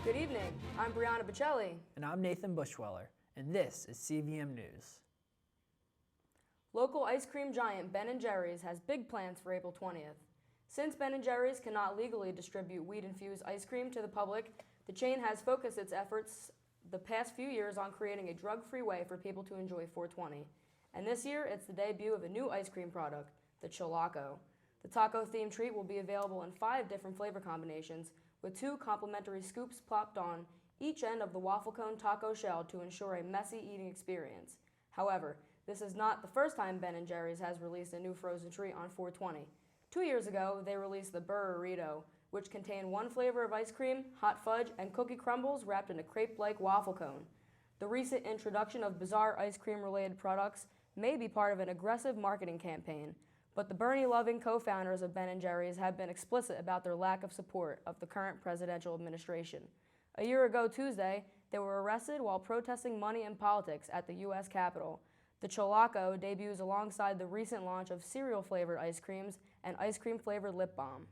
Good evening. I'm Brianna Bocelli. And I'm Nathan Bushweller, and this is CVM News. Local ice cream giant Ben & Jerry's has big plans for April 20th. Since Ben & Jerry's cannot legally distribute weed-infused ice cream to the public, the chain has focused its efforts the past few years on creating a drug-free way for people to enjoy 420. And this year, it's the debut of a new ice cream product, the Cholaco. The taco-themed treat will be available in 5 different flavor combinations, with 2 complimentary scoops plopped on each end of the waffle cone taco shell to ensure a messy eating experience. However, this is not the first time Ben & Jerry's has released a new frozen treat on 420. 2 years ago, they released the Burrito, which contained 1 flavor of ice cream, hot fudge, and cookie crumbles wrapped in a crepe-like waffle cone. The recent introduction of bizarre ice cream-related products may be part of an aggressive marketing campaign, but the Bernie-loving co-founders of Ben & Jerry's have been explicit about their lack of support of the current presidential administration. A year ago Tuesday, they were arrested while protesting money and politics at the U.S. Capitol. The Cholaco debuts alongside the recent launch of cereal-flavored ice creams and ice cream-flavored lip balm.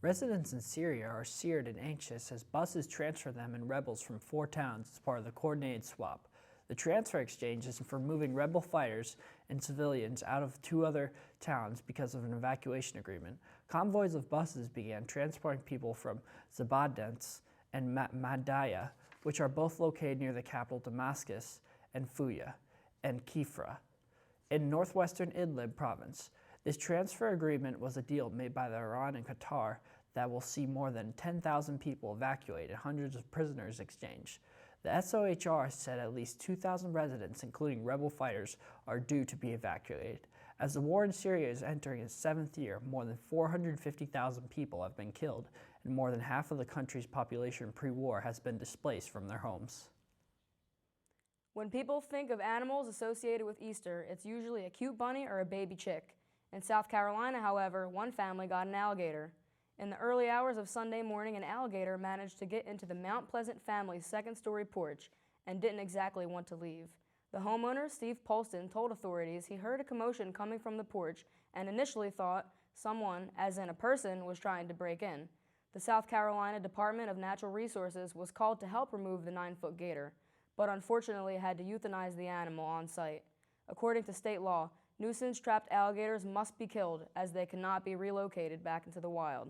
Residents in Syria are seared and anxious as buses transfer them and rebels from 4 towns as part of the coordinated swap. The transfer exchange is for moving rebel fighters and civilians out of 2 other towns because of an evacuation agreement. Convoys of buses began transporting people from Zabadents and Madaya, which are both located near the capital Damascus, and Fuya and Kifra in northwestern Idlib province. This transfer agreement was a deal made by Iran and Qatar that will see more than 10,000 people evacuated and hundreds of prisoners exchanged. The SOHR said at least 2,000 residents, including rebel fighters, are due to be evacuated. As the war in Syria is entering its 7th year, more than 450,000 people have been killed, and more than half of the country's population pre-war has been displaced from their homes. When people think of animals associated with Easter, it's usually a cute bunny or a baby chick. In South Carolina, however, one family got an alligator. In the early hours of Sunday morning, an alligator managed to get into the Mount Pleasant family's 2nd-story porch and didn't exactly want to leave. The homeowner, Steve Polston, told authorities he heard a commotion coming from the porch and initially thought someone, as in a person, was trying to break in. The South Carolina Department of Natural Resources was called to help remove the 9-foot gator, but unfortunately had to euthanize the animal on site. According to state law, nuisance-trapped alligators must be killed as they cannot be relocated back into the wild.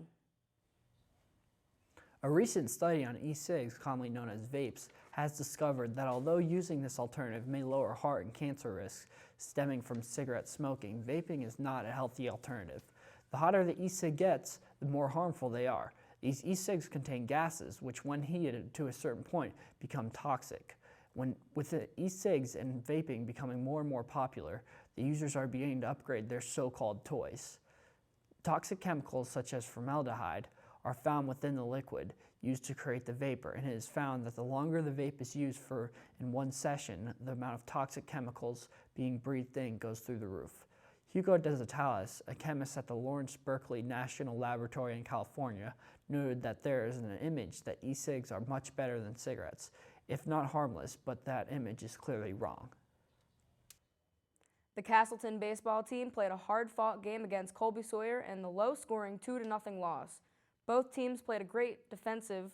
A recent study on e-cigs, commonly known as vapes, has discovered that although using this alternative may lower heart and cancer risks stemming from cigarette smoking, vaping is not a healthy alternative. The hotter the e-cig gets, the more harmful they are. These e-cigs contain gases which, when heated to a certain point, become toxic. With the e-cigs and vaping becoming more and more popular, the users are beginning to upgrade their so-called toys. Toxic chemicals such as formaldehyde are found within the liquid used to create the vapor, and it is found that the longer the vape is used for in one session, the amount of toxic chemicals being breathed in goes through the roof. Hugo Desatalis, a chemist at the Lawrence Berkeley National Laboratory in California, noted that there is an image that e-cigs are much better than cigarettes, if not harmless, but that image is clearly wrong. The Castleton baseball team played a hard-fought game against Colby Sawyer in the low-scoring 2-0 loss. Both teams played a great defensive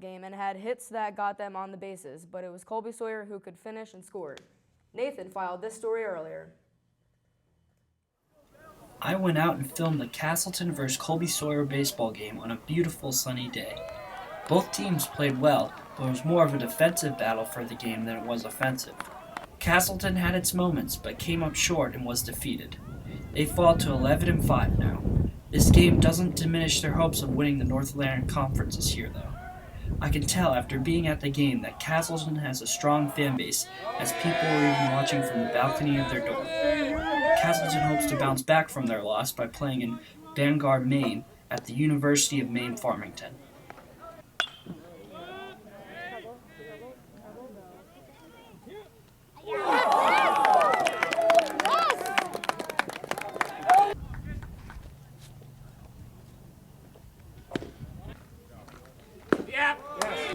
game and had hits that got them on the bases, but it was Colby Sawyer who could finish and scored. Nathan filed this story earlier. I went out and filmed the Castleton vs. Colby Sawyer baseball game on a beautiful sunny day. Both teams played well, but it was more of a defensive battle for the game than it was offensive. Castleton had its moments, but came up short and was defeated. They fall to 11-5 now. This game doesn't diminish their hopes of winning the North Atlantic Conference this year, though. I can tell after being at the game that Castleton has a strong fan base, as people were even watching from the balcony of their door. Castleton hopes to bounce back from their loss by playing in Bangor, Maine, at the University of Maine Farmington.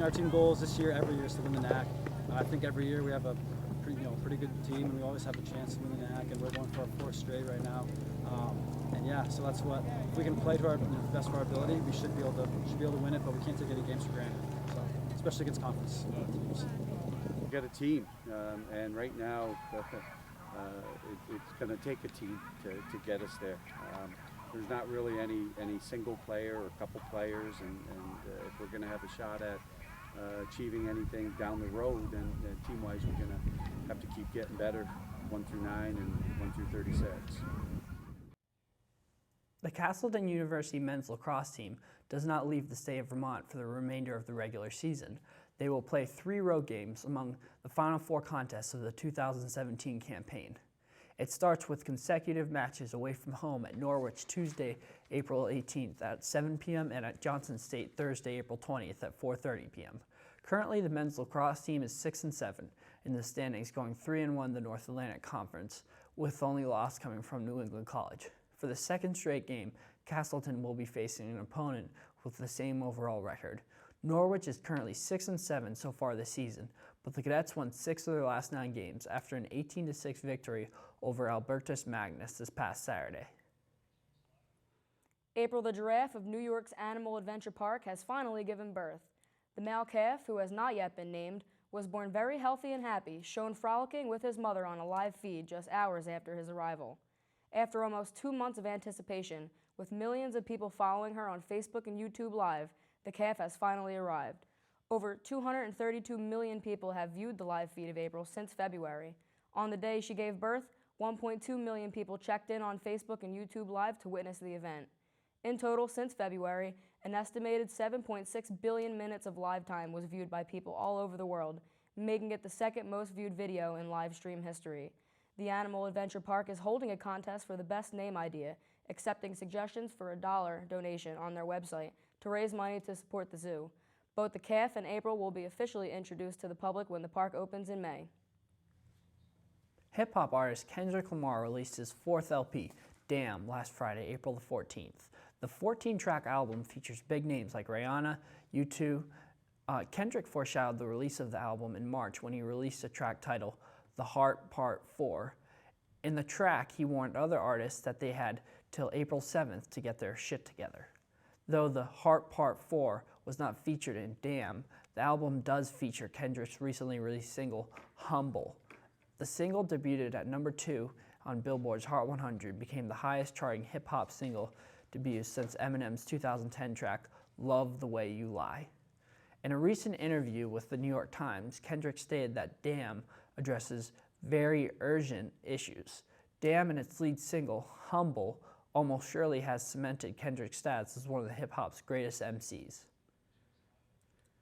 Our team goals this year, every year, is to win the NAC. I think every year we have a pretty pretty good team, and we always have a chance to win the NAC, and we're going for our 4th straight right now. And yeah, so that's what, if we can play to our best of our ability, we should be able to win it, but we can't take any games for granted. So, especially against conference teams. We got a team, and right now it's going to take a team to get us there. There's not really any single player or couple players, and if we're going to have a shot at achieving anything down the road, and team-wise, we're going to have to keep getting better, 1 through 9 and 1 through 36. The Castleton University men's lacrosse team does not leave the state of Vermont for the remainder of the regular season. They will play 3 road games among the final 4 contests of the 2017 campaign. It starts with consecutive matches away from home at Norwich Tuesday, April 18th at 7 p.m. and at Johnson State Thursday, April 20th at 4:30 p.m. Currently, the men's lacrosse team is 6-7 in the standings, going 3-1 the North Atlantic Conference, with only loss coming from New England College. For the 2nd straight game, Castleton will be facing an opponent with the same overall record. Norwich is currently 6-7 so far this season, but the Cadets won 6 of their last 9 games after an 18-6 victory over Albertus Magnus this past Saturday. April the giraffe of New York's Animal Adventure Park has finally given birth. The male calf, who has not yet been named, was born very healthy and happy, shown frolicking with his mother on a live feed just hours after his arrival. After almost 2 months of anticipation, with millions of people following her on Facebook and YouTube Live, the calf has finally arrived. Over 232 million people have viewed the live feed of April since February. On the day she gave birth, 1.2 million people checked in on Facebook and YouTube Live to witness the event. In total, since February, an estimated 7.6 billion minutes of live time was viewed by people all over the world, making it the 2nd most viewed video in live stream history. The Animal Adventure Park is holding a contest for the best name idea, accepting suggestions for a $1 donation on their website to raise money to support the zoo. Both the calf and April will be officially introduced to the public when the park opens in May. Hip-hop artist Kendrick Lamar released his 4th LP, Damn, last Friday, April the 14th. The 14-track album features big names like Rihanna, U2. Kendrick foreshadowed the release of the album in March when he released a track titled The Heart Part 4. In the track, he warned other artists that they had till April 7th to get their shit together. Though The Heart Part 4 was not featured in Damn, the album does feature Kendrick's recently released single, Humble. The single debuted at number 2 on Billboard's Hot 100, became the highest charting hip-hop single debut since Eminem's 2010 track, Love the Way You Lie. In a recent interview with the New York Times, Kendrick stated that Damn addresses very urgent issues. Damn and its lead single, Humble, almost surely has cemented Kendrick's status as one of the hip-hop's greatest MCs.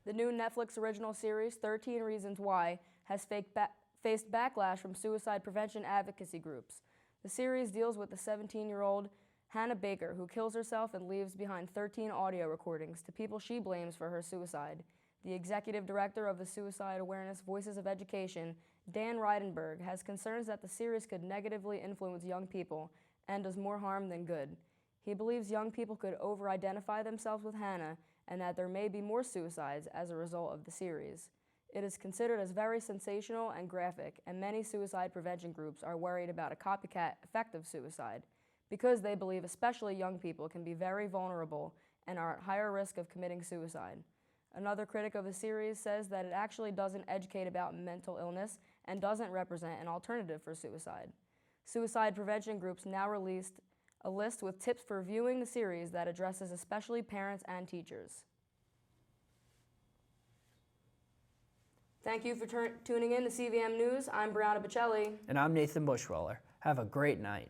The new Netflix original series, 13 Reasons Why, has faced backlash from suicide prevention advocacy groups. The series deals with the 17-year-old Hannah Baker, who kills herself and leaves behind 13 audio recordings to people she blames for her suicide. The executive director of the Suicide Awareness Voices of Education, Dan Reidenberg, has concerns that the series could negatively influence young people and does more harm than good. He believes young people could over-identify themselves with Hannah and that there may be more suicides as a result of the series. It is considered as very sensational and graphic, and many suicide prevention groups are worried about a copycat effect of suicide, because they believe especially young people can be very vulnerable and are at higher risk of committing suicide. Another critic of the series says that it actually doesn't educate about mental illness and doesn't represent an alternative for suicide. Suicide prevention groups now released a list with tips for viewing the series that addresses especially parents and teachers. Thank you for tuning in to CVM News. I'm Brianna Bocelli. And I'm Nathan Bushweller. Have a great night.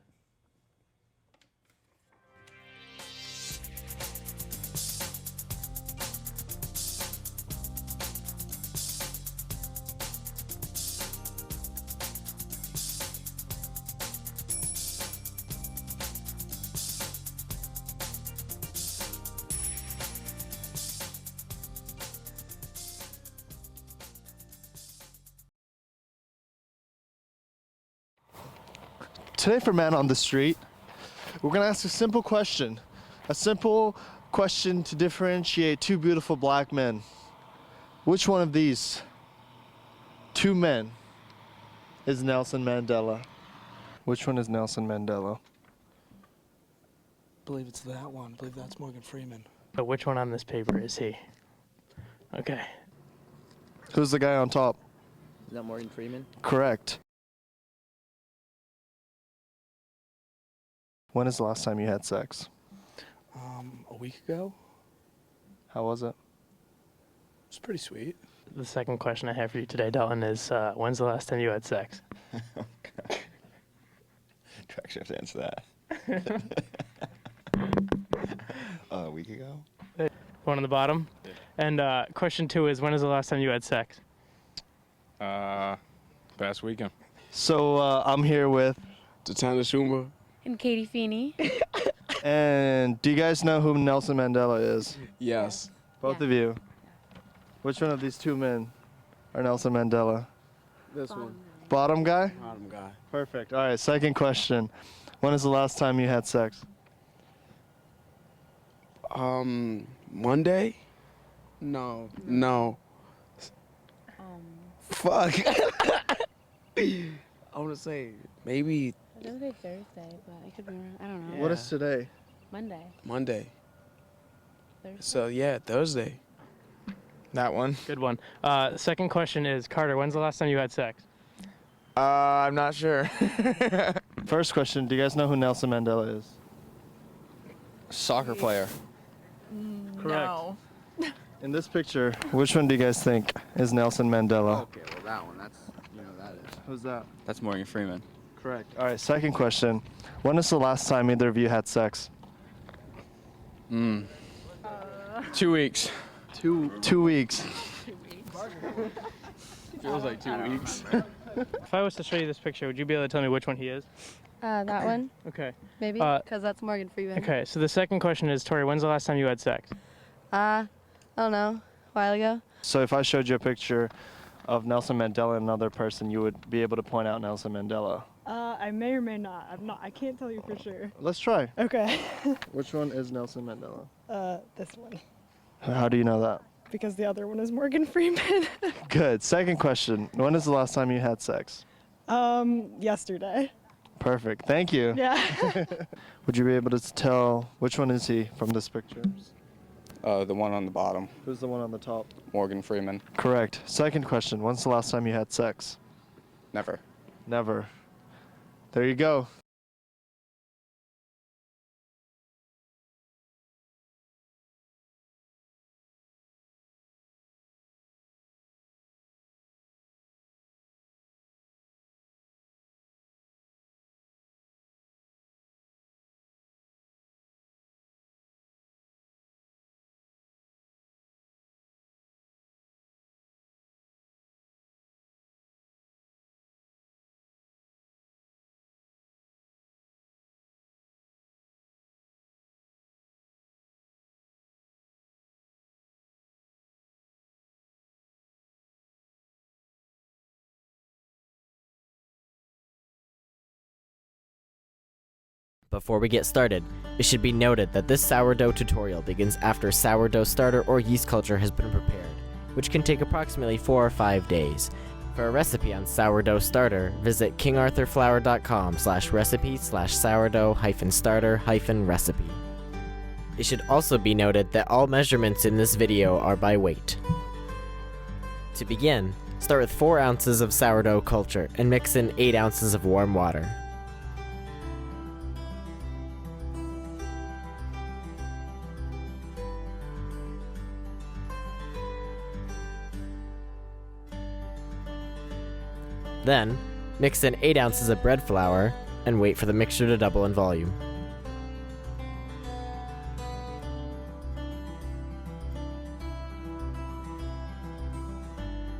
Today for Man on the Street, we're going to ask a simple question to differentiate 2 beautiful black men. Which one of these 2 men is Nelson Mandela? Which one is Nelson Mandela? I believe it's that one. I believe that's Morgan Freeman. But which one on this paper is he? Okay. Who's the guy on top? Is that Morgan Freeman? Correct. When is the last time you had sex? A week ago. How was it? It's pretty sweet. The second question I have for you today, Dalton, is when's the last time you had sex? Do I actually have to answer that? A week ago? One on the bottom. Yeah. And question 2 is when is the last time you had sex? Past weekend. So I'm here with, Tatana Shumba. And Katie Feeney. and do you guys know who Nelson Mandela is? Yes. Both of you. Which one of these two men are Nelson Mandela? This one. Bottom guy? Bottom guy. Perfect. All right, second question. When is the last time you had sex? Monday? No. Fuck. I want to say maybe I was gonna say Thursday, but I could be wrong. I don't know. What is today? Monday. Monday. Thursday. So yeah, Thursday. That one. Good one. Second question is, Carter, when's the last time you had sex? I'm not sure. First question, do you guys know who Nelson Mandela is? Soccer player. No. In this picture, which one do you guys think is Nelson Mandela? Okay, well that one, that is. Who's that? That's Morgan Freeman. Correct. All right, second question. When is the last time either of you had sex? 2 weeks. 2 weeks. Feels like 2 weeks. If I was to show you this picture, would you be able to tell me which one he is? That one, Okay. maybe, Uh, because that's Morgan Freeman. Okay, so the second question is, Tori, when's the last time you had sex? I don't know, a while ago. So if I showed you a picture of Nelson Mandela and another person, you would be able to point out Nelson Mandela. I may or may not. I can't tell you for sure. Let's try. Okay. Which one is Nelson Mandela? This one. How do you know that? Because the other one is Morgan Freeman. Good. Second question. When is the last time you had sex? Yesterday. Perfect. Thank you. Yeah. Would you be able to tell which one is he from this picture? The one on the bottom, Who's the one on the top? Morgan Freeman. Correct. Second question. When's the last time you had sex? Never. Never. There you go. Before we get started, it should be noted that this sourdough tutorial begins after sourdough starter or yeast culture has been prepared, which can take approximately 4 or 5 days. For a recipe on sourdough starter, visit kingarthurflour.com/recipe/sourdough-starter-recipe. It should also be noted that all measurements in this video are by weight. To begin, start with 4 ounces of sourdough culture and mix in 8 ounces of warm water. Then, mix in 8 ounces of bread flour and wait for the mixture to double in volume.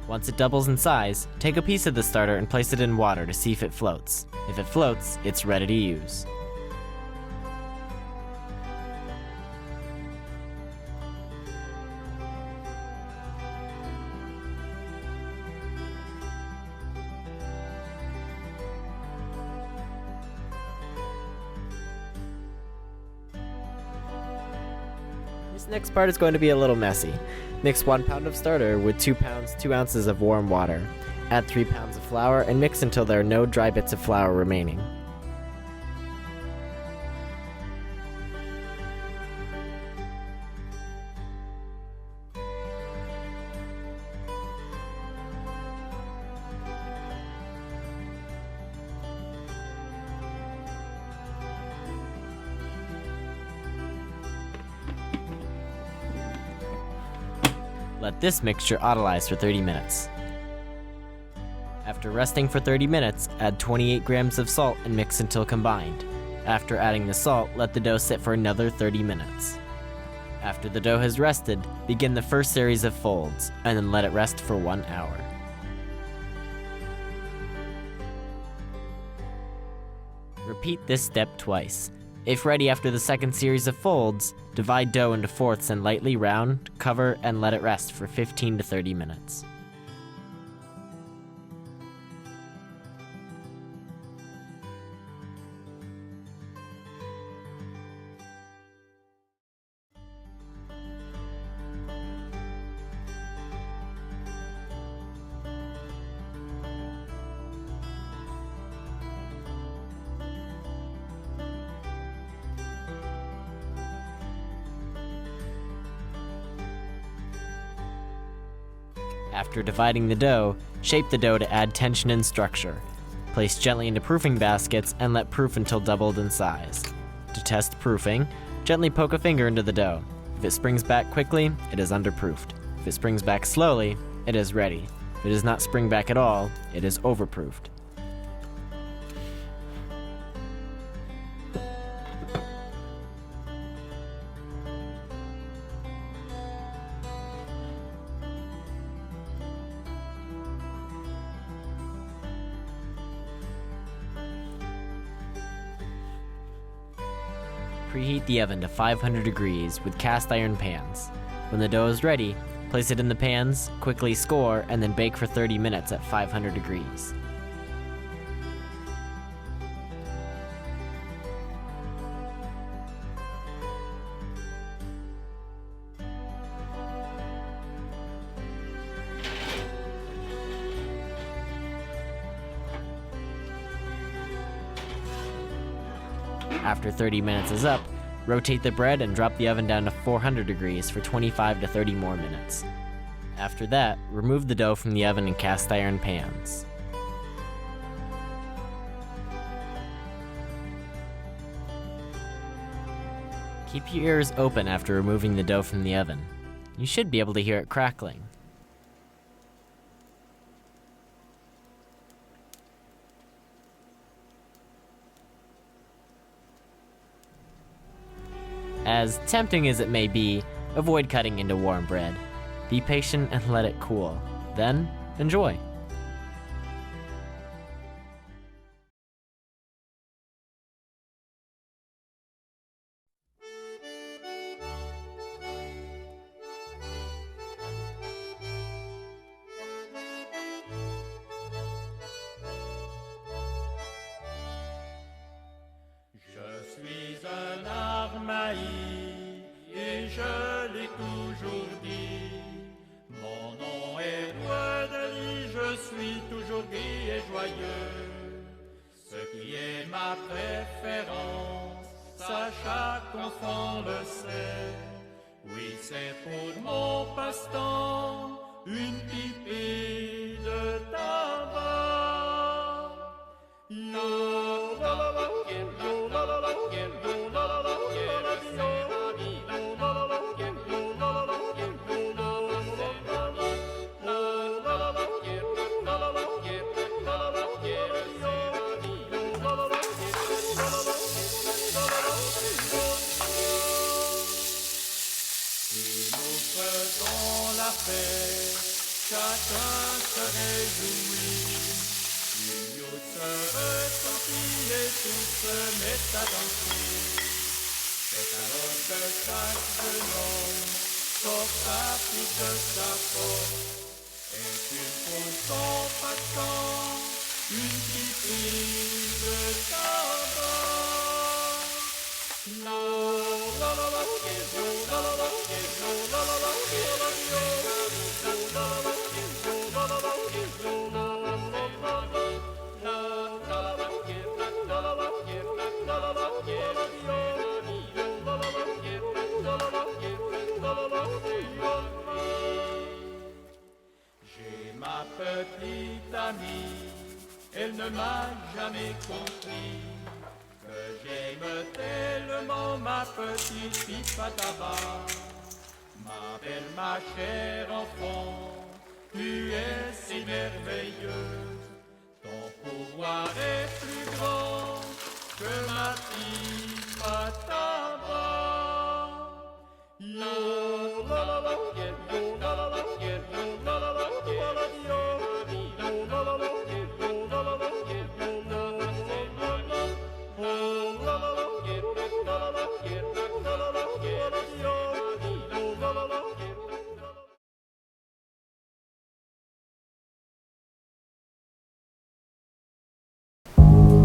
Once it doubles in size, take a piece of the starter and place it in water to see if it floats. If it floats, it's ready to use. This next part is going to be a little messy. Mix 1 pound of starter with 2 pounds 2 ounces of warm water. Add 3 pounds of flour and mix until there are no dry bits of flour remaining. Let this mixture autolyze for 30 minutes. After resting for 30 minutes, add 28 grams of salt and mix until combined. After adding the salt, let the dough sit for another 30 minutes. After the dough has rested, begin the first series of folds, and then let it rest for 1 hour. Repeat this step twice. If ready after the second series of folds, divide dough into fourths and lightly round, cover, and let it rest for 15 to 30 minutes. After dividing the dough, shape the dough to add tension and structure. Place gently into proofing baskets and let proof until doubled in size. To test proofing, gently poke a finger into the dough. If it springs back quickly, it is underproofed. If it springs back slowly, it is ready. If it does not spring back at all, it is overproofed. Preheat the oven to 500 degrees with cast iron pans. When the dough is ready, place it in the pans, quickly score, and then bake for 30 minutes at 500 degrees. After 30 minutes is up, rotate the bread and drop the oven down to 400 degrees for 25 to 30 more minutes. After that, remove the dough from the oven in cast iron pans. Keep your ears open after removing the dough from the oven. You should be able to hear it crackling. As tempting as it may be, avoid cutting into warm bread. Be patient and let it cool. Then, enjoy. Je suis un armaï et je l'ai toujours dit. Mon nom est roi de lit, je suis toujours gai et joyeux. Ce qui est ma préférence, ça chaque enfant le sait. Oui, c'est pour mon passe-temps, une pipée de tabac. Yo, la la la, yo, la la la, yo, la la la, yo, la la chacun se réjouit, l'union se repentit et tout se met à danser. C'est alors que chaque jeune homme sort sa pipe de sa poche et qu'il pose son passant une petite de tabac. La la la la, la la la, la la la, la la la. J'ai ma petite amie, elle ne m'a jamais compris que j'aime tellement ma petite fille à tabac. Ma belle, ma chère enfant, tu es si merveilleuse, ton pouvoir est plus grand que ma fille à tabac. Yo la la la, yo la la la, yo la la la, yo la la la, yo la la la, yo la la la, yo la la la, oh la la la, yo la la la, yo la la la, yo la la la.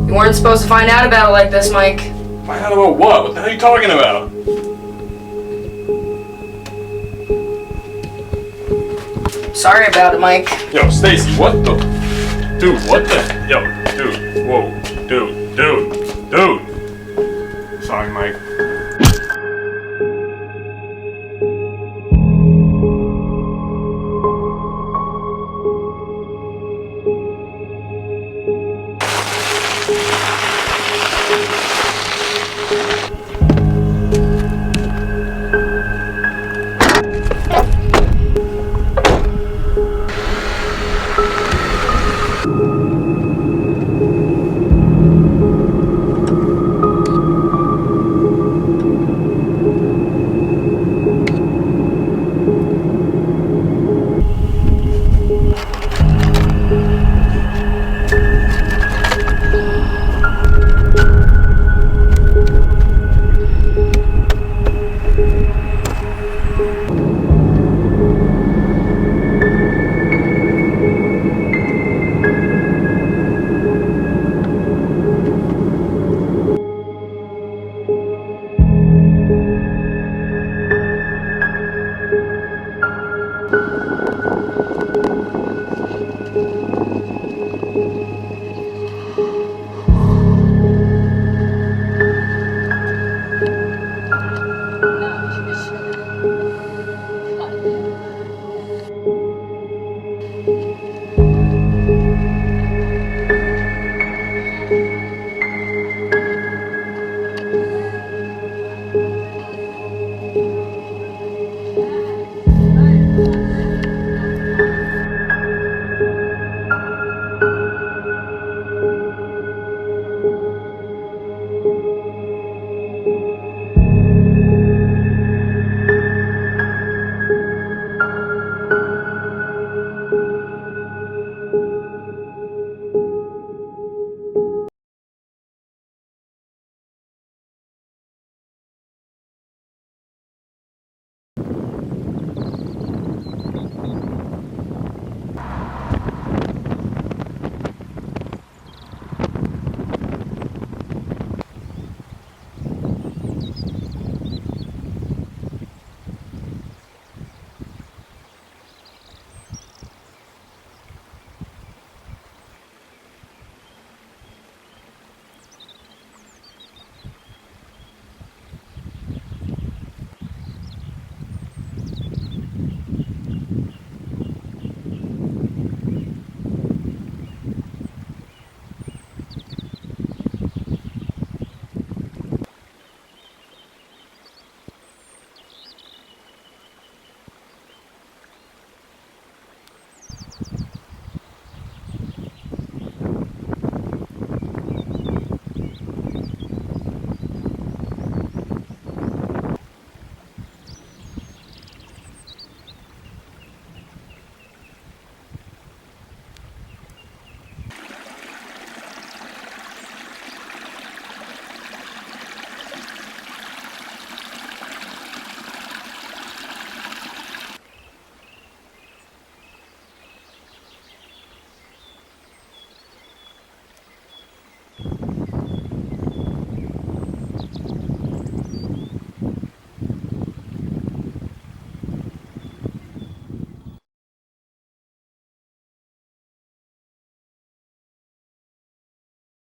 You weren't supposed to find out about it like this, Mike. Find out about what? What the hell are you talking about? Sorry about it, Mike. Yo, Stacy, what the? Dude, what the? Yo, dude, whoa, dude. Sorry, Mike.